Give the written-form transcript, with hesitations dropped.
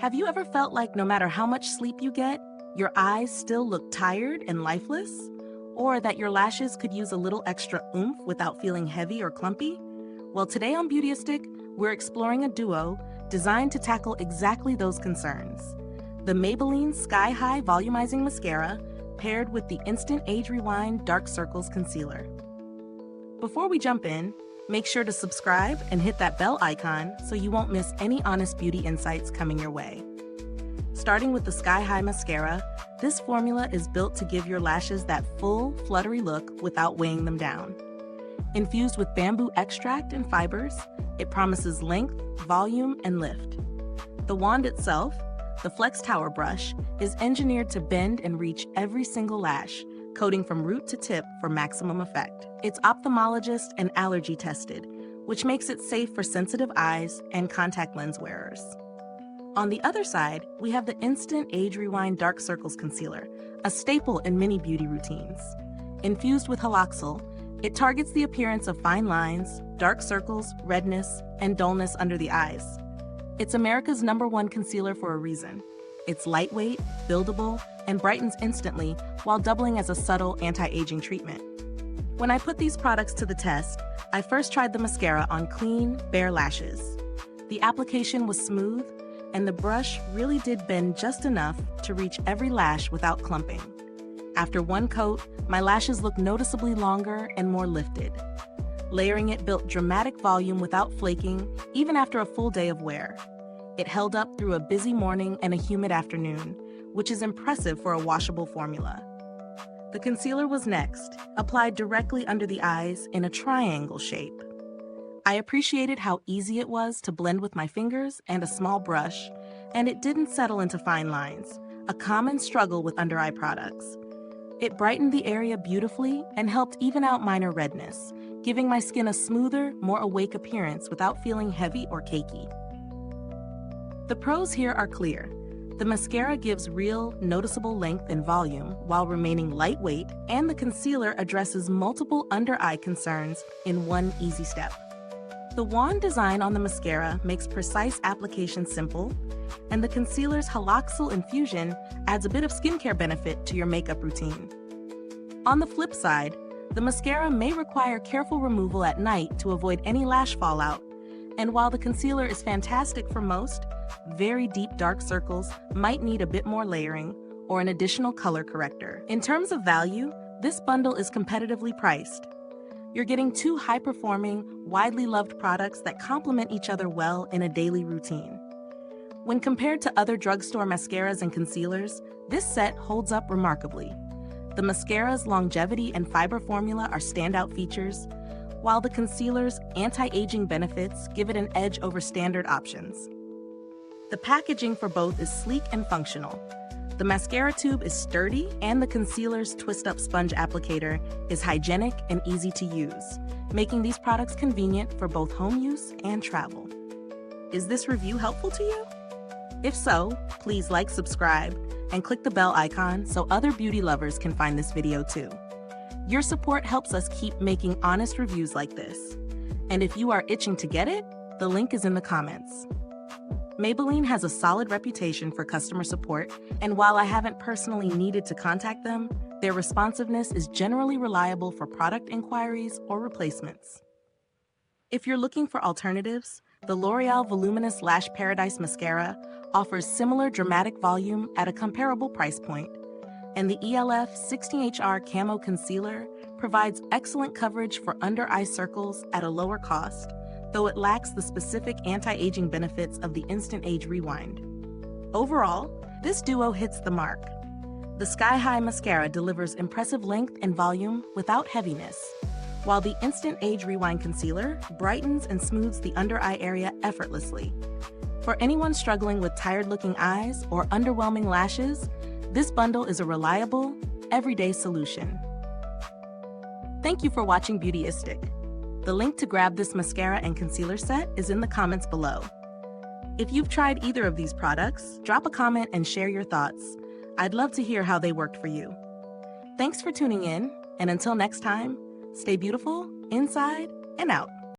Have you ever felt like no matter how much sleep you get, your eyes still look tired and lifeless? Or that your lashes could use a little extra oomph without feeling heavy or clumpy? Well, today on Beautyistic, we're exploring a duo designed to tackle exactly those concerns. The Maybelline Sky High Volumizing Mascara paired with the Instant Age Rewind Dark Circles Concealer. Before we jump in, make sure to subscribe and hit that bell icon so you won't miss any honest beauty insights coming your way. Starting with the Sky High Mascara, this formula is built to give your lashes that full, fluttery look without weighing them down. Infused with bamboo extract and fibers, it promises length, volume, and lift. The wand itself, the Flex Tower brush, is engineered to bend and reach every single lash, coating from root to tip for maximum effect. It's ophthalmologist and allergy tested, which makes it safe for sensitive eyes and contact lens wearers. On the other side, we have the Instant Age Rewind Dark Circles Concealer, a staple in many beauty routines. Infused with Haloxyl, it targets the appearance of fine lines, dark circles, redness, and dullness under the eyes. It's America's #1 concealer for a reason. It's lightweight, buildable, and brightens instantly while doubling as a subtle anti-aging treatment. When I put these products to the test, I first tried the mascara on clean, bare lashes. The application was smooth, and the brush really did bend just enough to reach every lash without clumping. After one coat, my lashes looked noticeably longer and more lifted. Layering it built dramatic volume without flaking, even after a full day of wear. It held up through a busy morning and a humid afternoon, which is impressive for a washable formula. The concealer was next, applied directly under the eyes in a triangle shape. I appreciated how easy it was to blend with my fingers and a small brush, and it didn't settle into fine lines, a common struggle with under-eye products. It brightened the area beautifully and helped even out minor redness, giving my skin a smoother, more awake appearance without feeling heavy or cakey. The pros here are clear. The mascara gives real, noticeable length and volume while remaining lightweight, and the concealer addresses multiple under-eye concerns in one easy step. The wand design on the mascara makes precise application simple, and the concealer's Haloxyl infusion adds a bit of skincare benefit to your makeup routine. On the flip side, the mascara may require careful removal at night to avoid any lash fallout, and while the concealer is fantastic for most, very deep dark circles might need a bit more layering or an additional color corrector. In terms of value, this bundle is competitively priced. You're getting two high-performing, widely loved products that complement each other well in a daily routine. When compared to other drugstore mascaras and concealers, this set holds up remarkably. The mascara's longevity and fiber formula are standout features, while the concealer's anti-aging benefits give it an edge over standard options. The packaging for both is sleek and functional. The mascara tube is sturdy, and the concealer's twist-up sponge applicator is hygienic and easy to use, making these products convenient for both home use and travel. Is this review helpful to you? If so, please like, subscribe, and click the bell icon so other beauty lovers can find this video too. Your support helps us keep making honest reviews like this. And if you are itching to get it, the link is in the comments. Maybelline has a solid reputation for customer support, and while I haven't personally needed to contact them, their responsiveness is generally reliable for product inquiries or replacements. If you're looking for alternatives, the L'Oreal Voluminous Lash Paradise Mascara offers similar dramatic volume at a comparable price point, and the ELF 16HR Camo Concealer provides excellent coverage for under-eye circles at a lower cost, though it lacks the specific anti-aging benefits of the Instant Age Rewind. Overall, this duo hits the mark. The Sky High Mascara delivers impressive length and volume without heaviness, while the Instant Age Rewind Concealer brightens and smooths the under-eye area effortlessly. For anyone struggling with tired-looking eyes or underwhelming lashes, this bundle is a reliable, everyday solution. Thank you for watching Beautyistic. The link to grab this mascara and concealer set is in the comments below. If you've tried either of these products, drop a comment and share your thoughts. I'd love to hear how they worked for you. Thanks for tuning in, and until next time, stay beautiful inside and out.